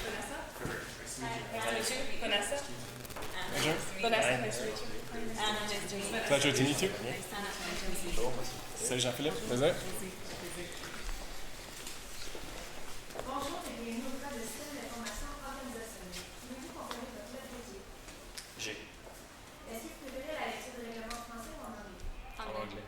Vanessa. Nice to meet you. Vanessa. Nice to meet you. Vanessa, nice to meet you. Anna, nice to meet you. Pleasure to meet you. Anna, nice to meet you. Salut Jean-Philippe, plaisir. Bonjour et bienvenue au cadre de système d'information organisationnelle. Pouvez-vous confirmer votre lettre d'équipe? G. Est-ce que vous préférez la lecture de règlement français ou en anglais? En anglais.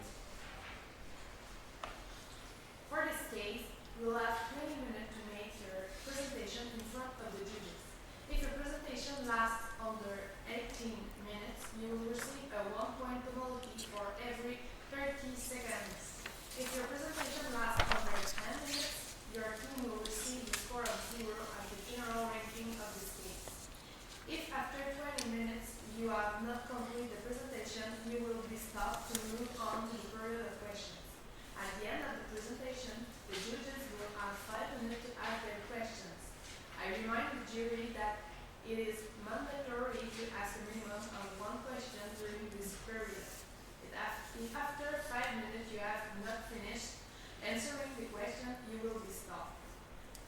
For this case, you will have 20 minutes to make your presentation in front of the judges. If your presentation lasts under 18 minutes, you will receive a 1-point penalty for every 30 seconds. If your presentation lasts under 10 minutes, your team will receive the score of 0 at the general ranking of this case. If after 20 minutes you have not completed the presentation, you will be stopped to move on to the period of questions. At the end of the presentation, the judges will have 5 minutes to ask their questions. I remind the jury that it is mandatory to ask a minimum of 1 question during this period. If after 5 minutes you have not finished answering the question, you will be stopped.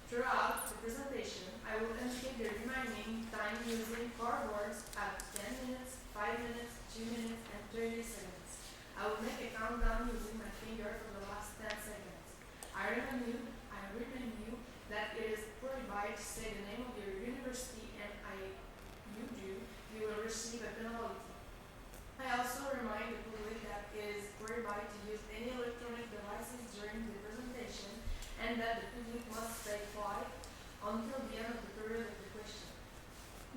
Throughout the presentation, I will indicate the remaining time using 4 words at 10 minutes, 5 minutes, 2 minutes, and 30 seconds. I will make a countdown using my finger for the last 10 seconds. I remind you that it is prohibited to say the name of your university, and you will receive a penalty. I also remind the public that it is prohibited to use any electronic devices during the presentation, and that the public must stay quiet until the end of the period of the question.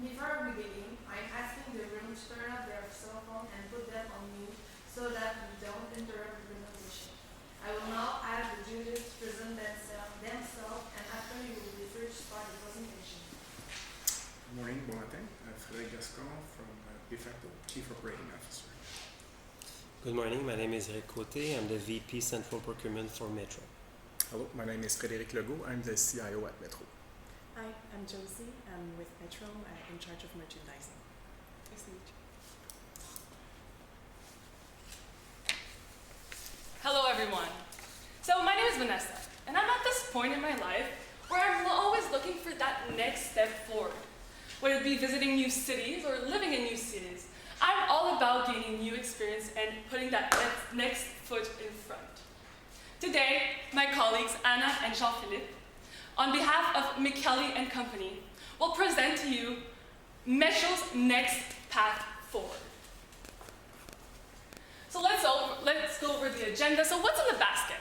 Before we begin, I'm asking the room to turn off their cell phone and put them on mute so that we don't interrupt the presentation. I will now ask the judges to present themselves, and after you will be free to start the presentation. Good morning, bon matin. Frédéric Gascon from de facto Chief Operating Officer. Good morning, my name is Eric Côté. I'm the VP Central Procurement for Metro. Hello, my name is Frédéric Legault. I'm the CIO at Metro. Hi, I'm Josie. I'm with Metro, in charge of merchandising. Nice to meet you. Hello, everyone. So my name is Vanessa, and I'm at this point in my life where I'm always looking for that next step forward. Whether it be visiting new cities or living in new cities, I'm all about gaining new experience and putting that next foot in front. Today, my colleagues Anna and Jean-Philippe, on behalf of Micheli and Company, will present to you Metro's next path forward. So let's go over the agenda. So what's in the basket?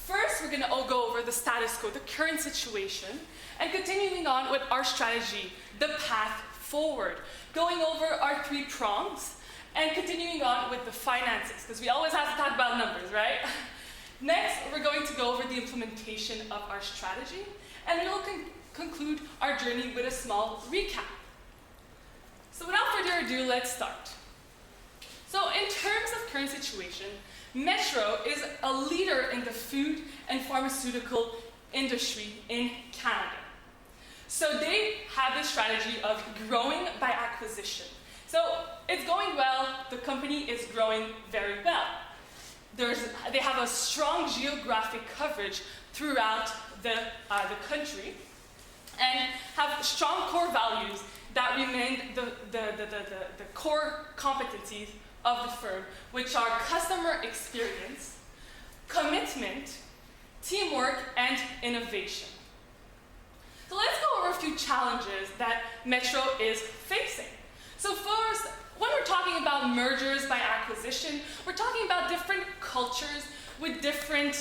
First, we're going to go over the status quo, the current situation, and continuing on with our strategy, the path forward, going over our 3 prongs, and continuing on with the finances, because we always have to talk about numbers, right? Next, we're going to go over the implementation of our strategy, and we'll conclude our journey with a small recap. So without further ado, let's start. So in terms of current situation, Metro is a leader in the food and pharmaceutical industry in Canada. So they have this strategy of growing by acquisition. So it's going well, the company is growing very well. They have a strong geographic coverage throughout the country and have strong core values that remain the core competencies of the firm, which are customer experience, commitment, teamwork, and innovation. So let's go over a few challenges that Metro is facing. So first, when we're talking about mergers by acquisition, we're talking about different cultures with different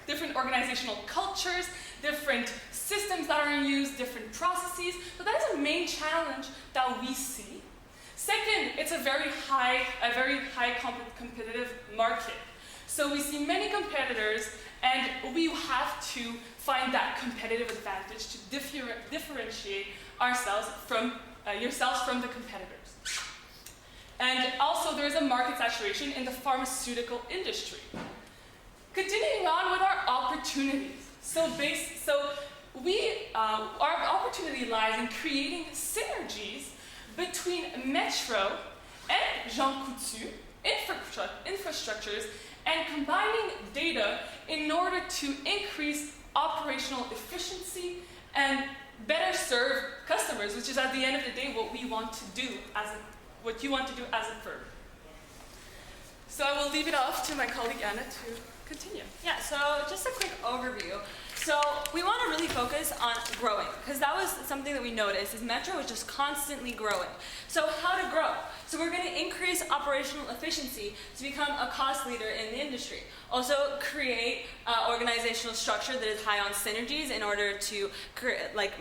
different organizational cultures, different systems that are in use, different processes. So that is a main challenge that we see. Second, it's a very high competitive market. So we see many competitors, and we have to find that competitive advantage to differentiate ourselves from yourselves from the competitors. And also, there is a market saturation in the pharmaceutical industry. Continuing on with our opportunities. Our opportunity lies in creating synergies between Metro and Jean Coutu infrastructures and combining data in order to increase operational efficiency and better serve customers, which is at the end of the day what we want to do what you want to do as a firm. So I will leave it off to my colleague Anna to continue. Yeah, so just a quick overview. So we want to really focus on growing, because that was something that we noticed, is Metro is just constantly growing. So how to grow? So we're going to increase operational efficiency to become a cost leader in the industry. Also create organizational structure that is high on synergies in order to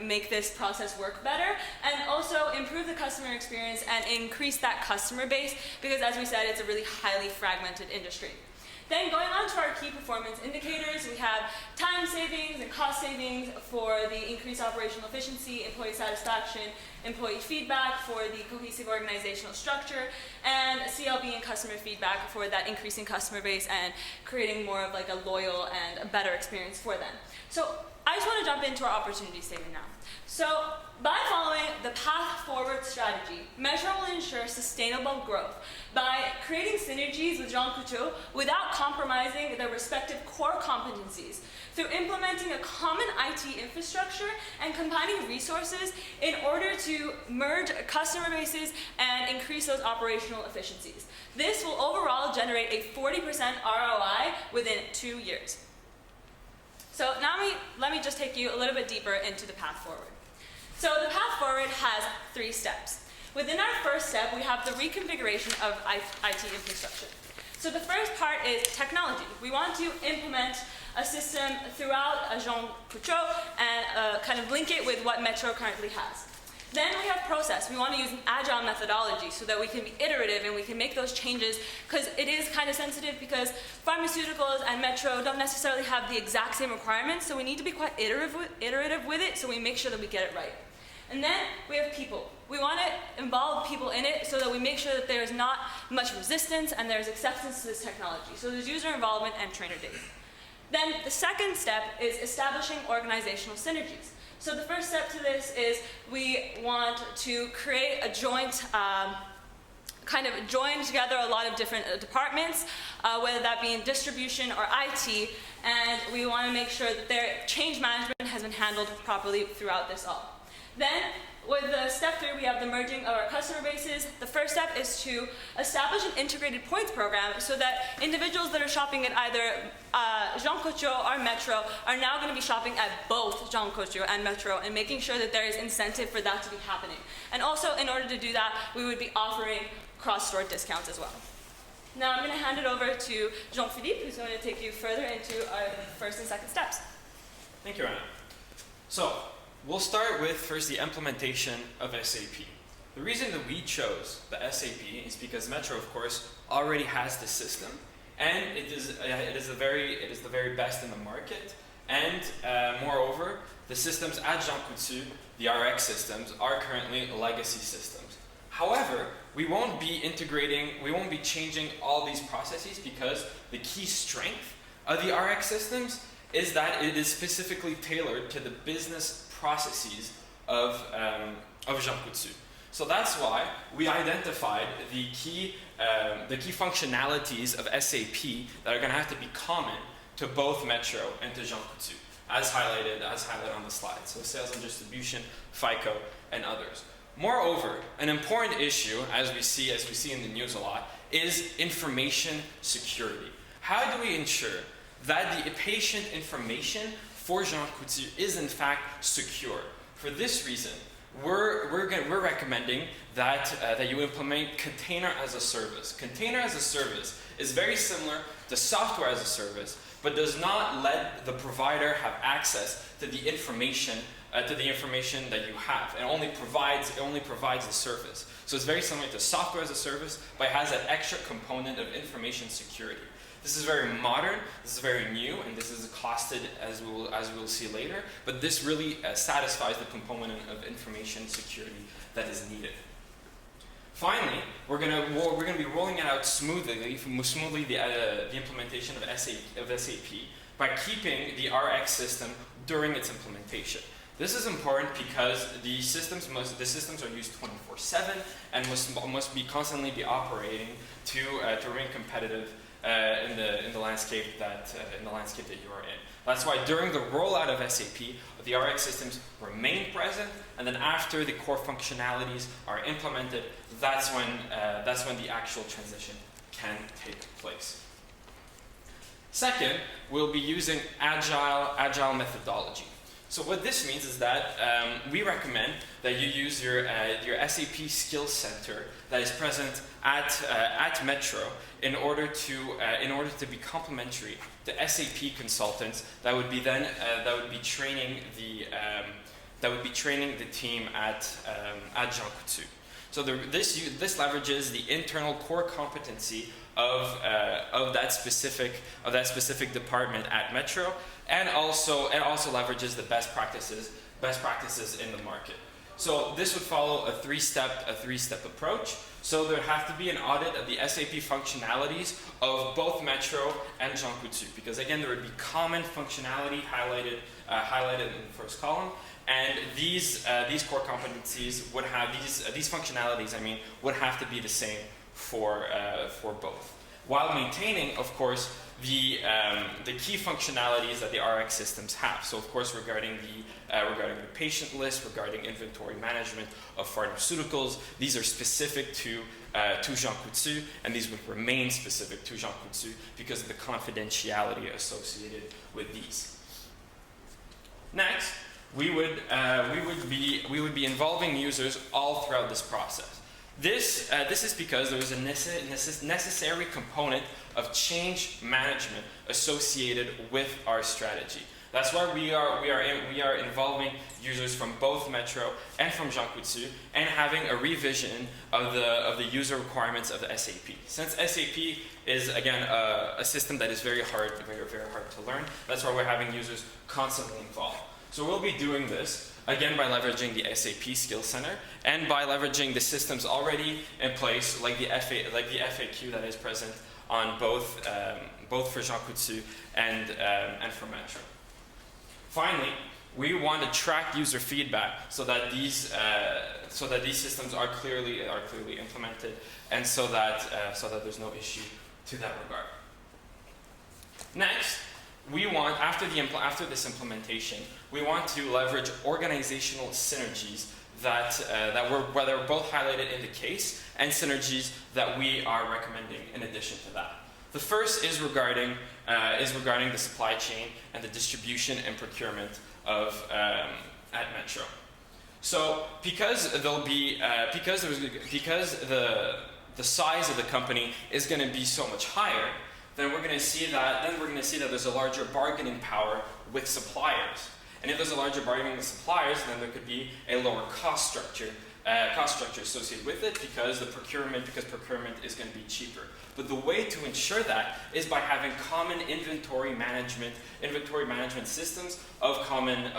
make this process work better, and also improve the customer experience and increase that customer base, because as we said, it's a really highly fragmented industry. Then going on to our key performance indicators, we have time savings and cost savings for the increased operational efficiency, employee satisfaction, employee feedback for the cohesive organizational structure, and CLB and customer feedback for that increasing customer base and creating more of like a loyal and a better experience for them. So I just want to jump into our opportunity statement now. So by following the path forward strategy, Metro will ensure sustainable growth by creating synergies with Jean Coutu without compromising their respective core competencies, through implementing a common IT infrastructure and combining resources in order to merge customer bases and increase those operational efficiencies. This will overall generate a 40% ROI within 2 years. So now let me just take you a little bit deeper into the path forward. So the path forward has 3 steps. Within our first step, we have the reconfiguration of IT infrastructure. So the first part is technology. We want to implement a system throughout Jean Coutu and kind of link it with what Metro currently has. Then we have process. We want to use an agile methodology so that we can be iterative and we can make those changes, because it is kind of sensitive, because pharmaceuticals and Metro don't necessarily have the exact same requirements, so we need to be quite iterative with it so we make sure that we get it right. And then we have people. We want to involve people in it so that we make sure that there's not much resistance and there's acceptance to this technology. So there's user involvement and trainer days. Then the second step is establishing organizational synergies. So the first step to this is we want to create a joint, kind of join together a lot of different departments, whether that be in distribution or IT, and we want to make sure that their change management has been handled properly throughout this all. Then, with the step 3, we have the merging of our customer bases. The first step is to establish an integrated points program so that individuals that are shopping at either Jean Coutu or Metro are now going to be shopping at both Jean Coutu and Metro, and making sure that there is incentive for that to be happening. And also, in order to do that, we would be offering cross-store discounts as well. Now I'm going to hand it over to Jean-Philippe, who's going to take you further into our first and second steps. Thank you, Anna. So, we'll start with first the implementation of SAP. The reason that we chose the SAP is because Metro, of course, already has the system, and it is the very best in the market. And moreover, the systems at Jean Coutu, the RX systems, are currently legacy systems. However, we won't be changing all these processes, because the key strength of the RX systems is that it is specifically tailored to the business processes of Jean Coutu. So that's why we identified the key functionalities of SAP that are going to have to be common to both Metro and to Jean Coutu, as highlighted on the slide. So sales and distribution, FICO, and others. Moreover, an important issue, as we see in the news a lot, is information security. How do we ensure that the patient information for Jean Coutu is in fact secure? For this reason, we're recommending that you implement container as a service. Container as a service is very similar to software as a service, but does not let the provider have access to the information that you have. It only provides the service. So it's very similar to software as a service, but it has that extra component of information security. This is very modern, this is very new, and this is costed, as we will see later, but this really satisfies the component of information security that is needed. Finally, we're going to be rolling it out smoothly the implementation of SAP by keeping the RX system during its implementation. This is important because the systems are used 24/7 and must be constantly operating to remain competitive in the landscape that you are in. That's why during the rollout of SAP, the RX systems remain present, and then after the core functionalities are implemented, that's when the actual transition can take place. Second, we'll be using agile methodology. So what this means is that we recommend that you use your SAP Skills Center that is present at Metro in order to be complementary to SAP consultants that would be training the team at Jean Coutu. So this leverages the internal core competency of that specific department at Metro, and also leverages the best practices in the market. So this would follow a three-step approach. So there have to be an audit of the SAP functionalities of both Metro and Jean Coutu, because again there would be common functionality highlighted in the first column, and these core competencies would have these functionalities. Would have to be the same for both, while maintaining, of course, the key functionalities that the RX systems have. So, of course, regarding the patient list, regarding inventory management of pharmaceuticals, these are specific to Jean Coutu, and these would remain specific to Jean Coutu because of the confidentiality associated with these. Next, we would be involving users all throughout this process. This is because there is a necessary component of change management associated with our strategy. That's why we are involving users from both Metro and from Jean Coutu, and having a revision of the user requirements of the SAP. Since SAP is again a system that is very hard to learn, that's why we're having users constantly involved. So we'll be doing this again by leveraging the SAP Skills Center and by leveraging the systems already in place, like the FAQ that is present on both for Jean Coutu and for Metro. Finally, we want to track user feedback so that these systems are clearly implemented, and so that there's no issue to that regard. Next, we want, after this implementation, we want to leverage organizational synergies that were both highlighted in the case, and synergies that we are recommending in addition to that. The first is regarding the supply chain and the distribution and procurement of at Metro. So because the size of the company is going to be so much higher, then we're going to see that there's a larger bargaining power with suppliers. And if there's a larger bargaining with suppliers, then there could be a lower cost structure associated with it, because procurement is going to be cheaper. But the way to ensure that is by having common inventory management systems of common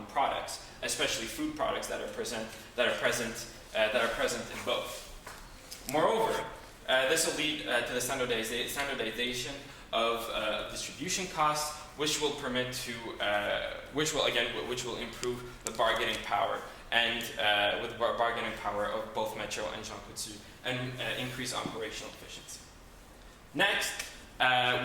products, especially food products that are present in both. Moreover, this will lead to the standardization of distribution costs, which will improve the bargaining power and with the bargaining power of both Metro and Jean Coutu, and increase operational efficiency. Next,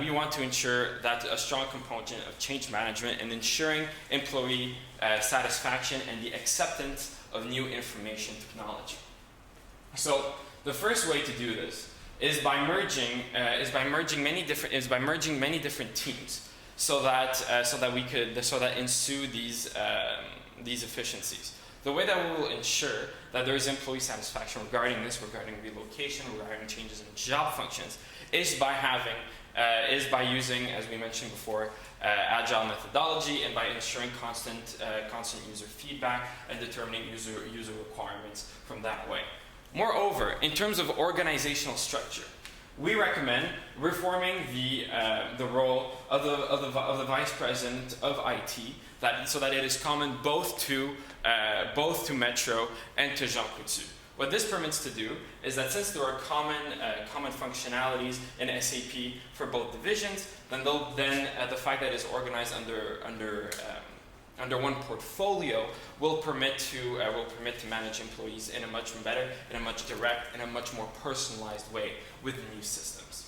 we want to ensure that a strong component of change management and ensuring employee satisfaction and the acceptance of new information technology. So the first way to do this is by merging many different teams, so that ensue these efficiencies. The way that we will ensure that there is employee satisfaction regarding relocation, regarding changes in job functions, is by using, as we mentioned before, agile methodology, and by ensuring constant user feedback and determining user requirements from that way. Moreover, in terms of organizational structure, we recommend reforming the role of the vice president of IT, so that it is common both to Metro and to Jean Coutu. What this permits to do is that since there are common functionalities in SAP for both divisions, then the fact that it's organized under one portfolio will permit to manage employees in a much better, in a much direct, and a much more personalized way with the new systems.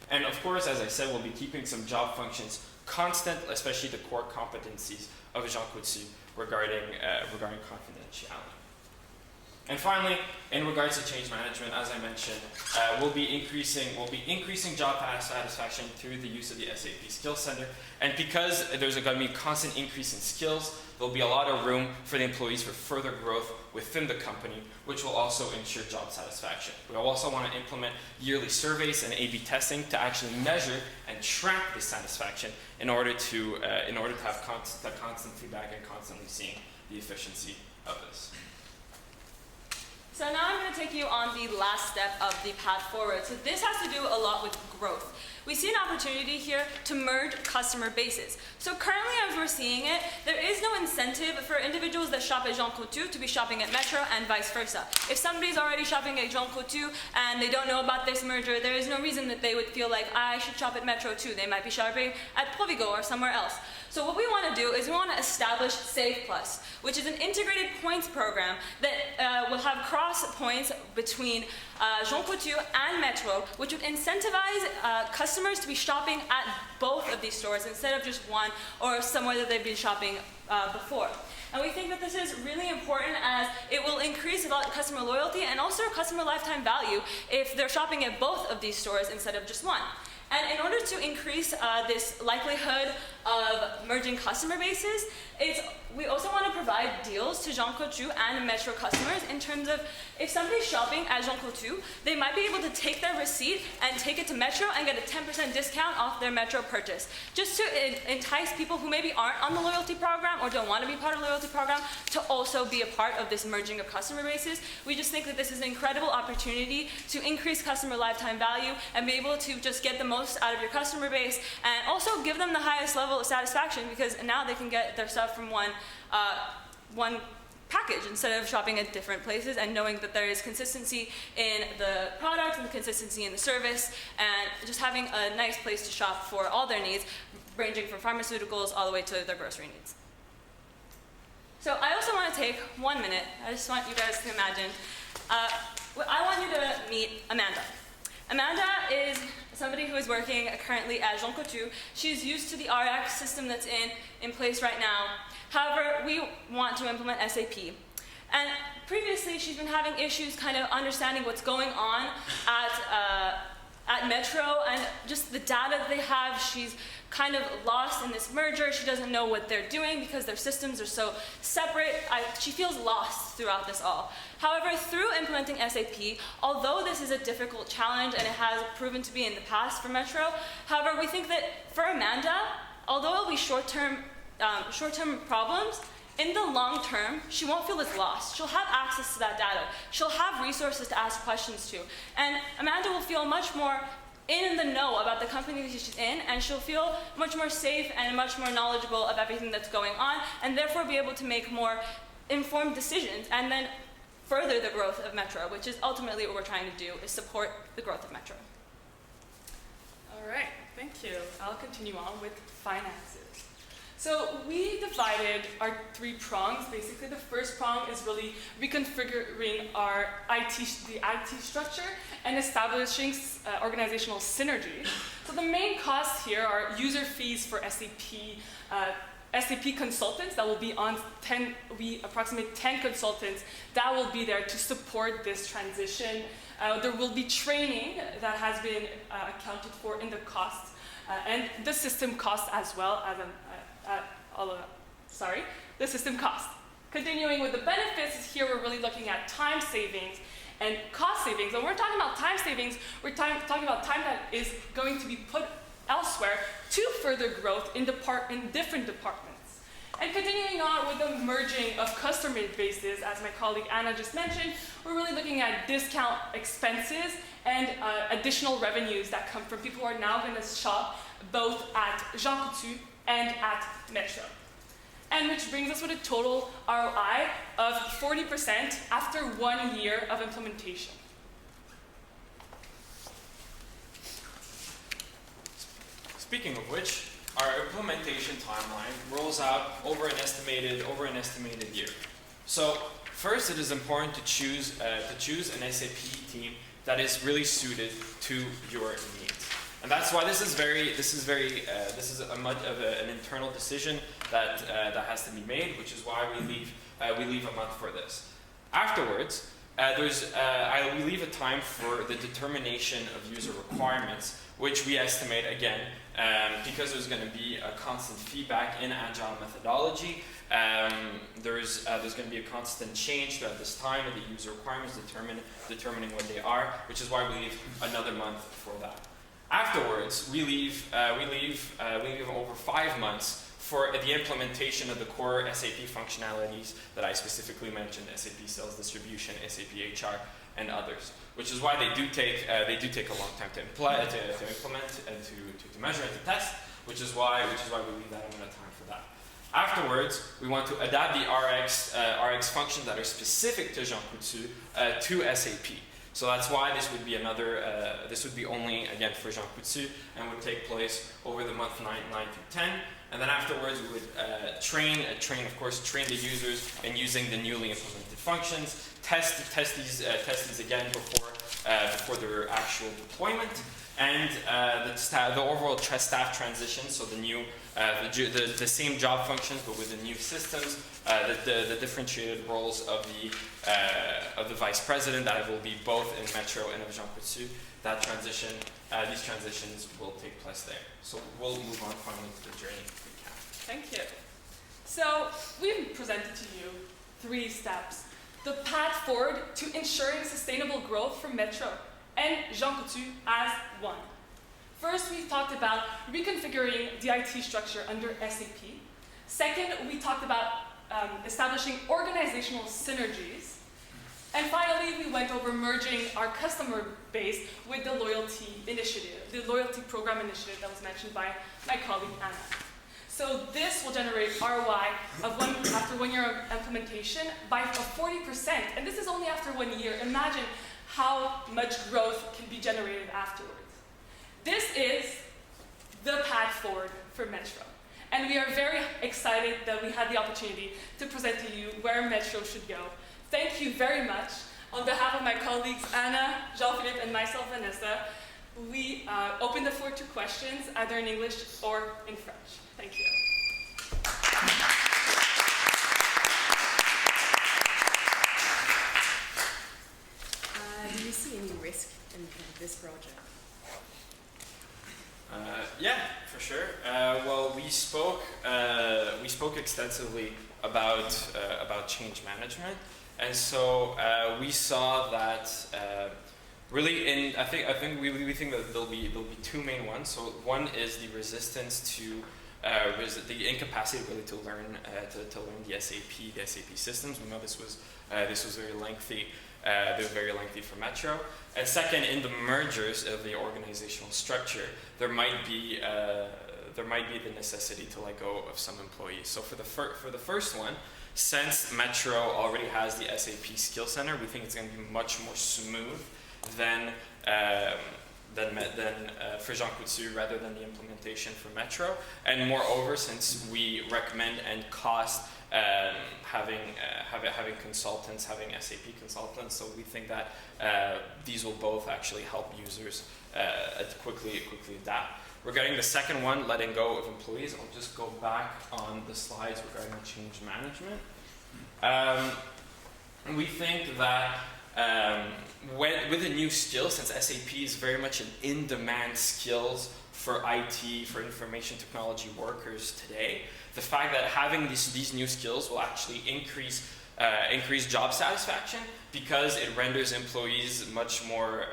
And of course, as I said, we'll be keeping some job functions constant, especially the core competencies of Jean Coutu regarding confidentiality. And finally, in regards to change management, as I mentioned, we'll be increasing job satisfaction through the use of the SAP Skills Center. And because there's going to be a constant increase in skills, there'll be a lot of room for the employees for further growth within the company, which will also ensure job satisfaction. We also want to implement yearly surveys and A/B testing to actually measure and track the satisfaction in order to have constant feedback and constantly seeing the efficiency of this. So now I'm going to take you on the last step of the path forward. So this has to do a lot with growth. We see an opportunity here to merge customer bases. So currently, as we're seeing it, there is no incentive for individuals that shop at Jean Coutu to be shopping at Metro and vice versa. If somebody's already shopping at Jean Coutu and they don't know about this merger, there is no reason that they would feel like, I should shop at Metro too. They might be shopping at Provigo or somewhere else. So what we want to do is we want to establish Save Plus, which is an integrated points program that will have cross points between Jean Coutu and Metro, which would incentivize customers to be shopping at both of these stores instead of just one or somewhere that they've been shopping before. And we think that this is really important as it will increase customer loyalty and also customer lifetime value if they're shopping at both of these stores instead of just one. And in order to increase this likelihood of merging customer bases, we also want to provide deals to Jean Coutu and Metro customers in terms of if somebody's shopping at Jean Coutu, they might be able to take their receipt and take it to Metro and get a 10% discount off their Metro purchase, just to entice people who maybe aren't on the loyalty program or don't want to be part of the loyalty program to also be a part of this merging of customer bases. We just think that this is an incredible opportunity to increase customer lifetime value and be able to just get the most out of your customer base and also give them the highest level of satisfaction because now they can get their stuff from one package instead of shopping at different places and knowing that there is consistency in the product and consistency in the service and just having a nice place to shop for all their needs, ranging from pharmaceuticals all the way to their grocery needs. So I also want to take 1 minute. I just want you guys to imagine. I want you to meet Amanda. Amanda is somebody who is working currently at Jean Coutu. She's used to the RX system that's in place right now. However, we want to implement SAP. And previously, she's been having issues kind of understanding what's going on at Metro and just the data that they have. She's kind of lost in this merger. She doesn't know what they're doing because their systems are so separate. She feels lost throughout this all. However, through implementing SAP, although this is a difficult challenge and it has proven to be in the past for Metro, however, we think that for Amanda, although it'll be short-term problems, in the long term, she won't feel as lost. She'll have access to that data. She'll have resources to ask questions to. And Amanda will feel much more in the know about the company that she's in, and she'll feel much more safe and much more knowledgeable of everything that's going on, and therefore be able to make more informed decisions and then further the growth of Metro, which is ultimately what we're trying to do, is support the growth of Metro. All right, thank you. I'll continue on with finances. So we divided our 3 prongs. Basically, the first prong is really reconfiguring the IT structure and establishing organizational synergy. So the main costs here are user fees for SAP consultants that will be on we approximate 10 consultants that will be there to support this transition. There will be training that has been accounted for in the costs and the system cost as well as the system cost. Continuing with the benefits, here we're really looking at time savings and cost savings. When we're talking about time savings, we're talking about time that is going to be put elsewhere to further growth in different departments. And continuing on with the merging of customer bases, as my colleague Anna just mentioned, we're really looking at discount expenses and additional revenues that come from people who are now going to shop both at Jean Coutu and at Metro. And which brings us with a total ROI of 40% after 1 year of implementation. Speaking of which, our implementation timeline rolls out over an estimated year. So first, it is important to choose an SAP team that is really suited to your needs. And that's why this is an internal decision that has to be made, which is why we leave a month for this. Afterwards, we leave a time for the determination of user requirements, which we estimate again because there's going to be a constant feedback in agile methodology. There's going to be a constant change throughout this time of the user requirements, determining what they are, which is why we leave another month for that. Afterwards, we leave over 5 months for the implementation of the core SAP functionalities that I specifically mentioned: SAP Sales Distribution, SAP HR, and others. Which is why they do take a long time to implement and to measure and to test. Which is why we leave that amount of time for that. Afterwards, we want to adapt the RX functions that are specific to Jean Coutu to SAP. So that's why this would be this would be only, again, for Jean Coutu and would take place over the month 9 to 10. And then afterwards, we would train the users in using the newly implemented functions, test these again before their actual deployment, and the overall staff transition. So the same job functions but with the new systems, the differentiated roles of the vice president that will be both in Metro and of Jean Coutu. These transitions will take place there. So we'll move on finally to the journey recap. Thank you. So we've presented to you 3 steps. The path forward to ensuring sustainable growth for Metro and Jean Coutu as one. First, we've talked about reconfiguring the IT structure under SAP. Second, we talked about establishing organizational synergies. And finally, we went over merging our customer base with the loyalty program initiative that was mentioned by my colleague Anna. So this will generate ROI after 1 year of implementation by 40%. And this is only after 1 year. Imagine how much growth can be generated afterwards. This is the path forward for Metro. And we are very excited that we had the opportunity to present to you where Metro should go. Thank you very much. On behalf of my colleagues Anna, Jean-Philippe, and myself, Vanessa, we open the floor to questions, either in English or in French. Thank you. Do you see any risk in this project? Yeah, for sure. Well, we spoke extensively about change management, and so we saw that really. I think we think that there'll be 2 main ones. So one is the resistance to the incapacity really to learn the SAP systems. We know this was very lengthy. Very lengthy for Metro. And second, in the mergers of the organizational structure, there might be the necessity to let go of some employees. So for the first one, since Metro already has the SAP Skill Center, we think it's going to be much more smooth than for Jean Coutu rather than the implementation for Metro. And moreover, since we recommend and cost having consultants, having SAP consultants, so we think that these will both actually help users quickly adapt. Regarding the second one, letting go of employees, I'll just go back on the slides regarding change management. We think that with a new skill, since SAP is very much an in-demand skills for IT, for information technology workers today, the fact that having these new skills will actually increase job satisfaction because it renders employees much more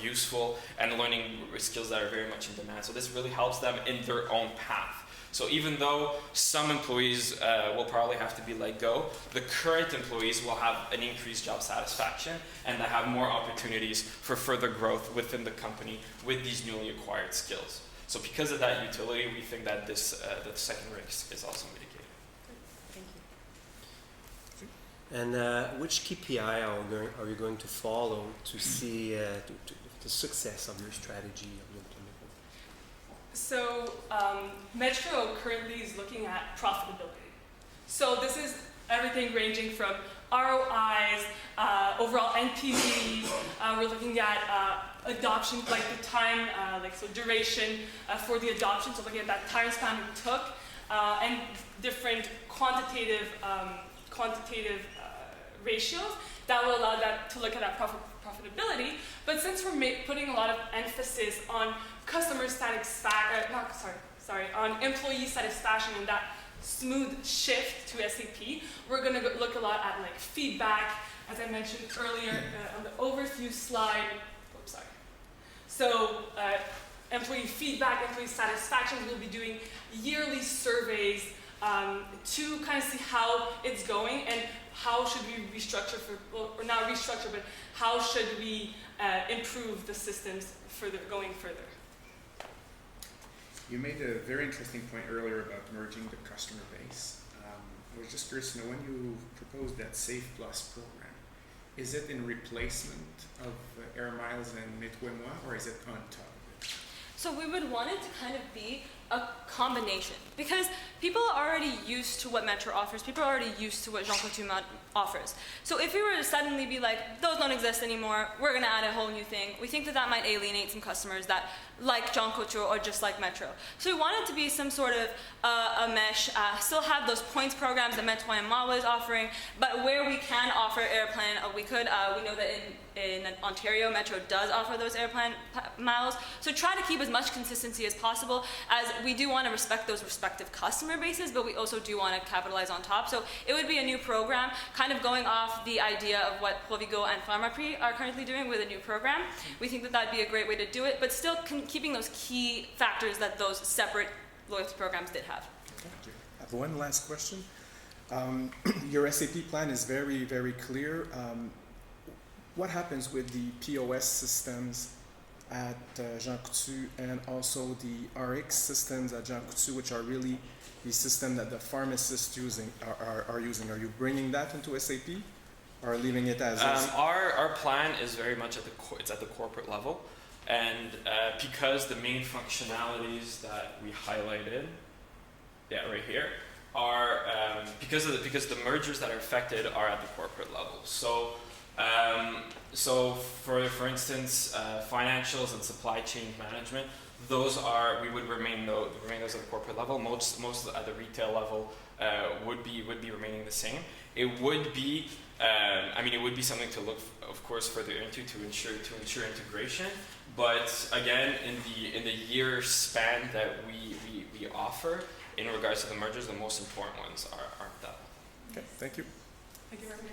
useful and learning skills that are very much in demand. So this really helps them in their own path. So even though some employees will probably have to be let go, the current employees will have an increased job satisfaction and they have more opportunities for further growth within the company with these newly acquired skills. So because of that utility, we think that that the second risk is also mitigated. Thank you. And which KPI are you going to follow to see the success of your strategy of your implementation? So Metro currently is looking at profitability. So this is everything ranging from ROIs, overall NPVs. We're looking at adoption, like the time, duration for the adoption. So looking at that time span it took, and different quantitative ratios that will allow that to look at that profitability. But since we're putting a lot of emphasis on customer satisfaction, on employee satisfaction and that smooth shift to SAP, we're going to look a lot at like feedback, as I mentioned earlier on the overview slide. Oops, sorry. So employee feedback, employee satisfaction. We'll be doing yearly surveys to kind of see how it's going and how should we restructure or not restructure, but how should we improve the systems going further. You made a very interesting point earlier about merging the customer base. I was just curious to know, when you proposed that Save Plus program, is it in replacement of Air Miles and Nettoie-moi, or is it on top of it? So we would want it to kind of be a combination, because people are already used to what Metro offers. People are already used to what Jean Coutu offers. So if we were to suddenly be like, those don't exist anymore, we're going to add a whole new thing, we think that that might alienate some customers that like Jean Coutu or just like Metro. So we want it to be some sort of a mesh, still have those points programs that Nettoie-moi was offering, but where we can offer airplane, we could. We know that in Ontario, Metro does offer those airplane miles. So try to keep as much consistency as possible, as we do want to respect those respective customer bases, but we also do want to capitalize on top. So it would be a new program, kind of going off the idea of what Provigo and Pharmaprix are currently doing with a new program. We think that that'd be a great way to do it, but still keeping those key factors that those separate loyalty programs did have. Thank you. I have one last question. Your SAP plan is very, very clear. What happens with the POS systems at Jean Coutu and also the RX systems at Jean Coutu, which are really the system that the pharmacists are using? Are you bringing that into SAP or leaving it as is? Our plan is very much it's at the corporate level, and because the main functionalities that we highlighted, right here, are because the mergers that are affected are at the corporate level. So for instance, financials and supply chain management, we would remain those at the corporate level. Most at the retail level would be remaining the same. It would be it would be something to look, of course, further into to ensure integration. But again, in the year span that we offer in regards to the mergers, the most important ones are that. Okay, thank you. Thank you very much.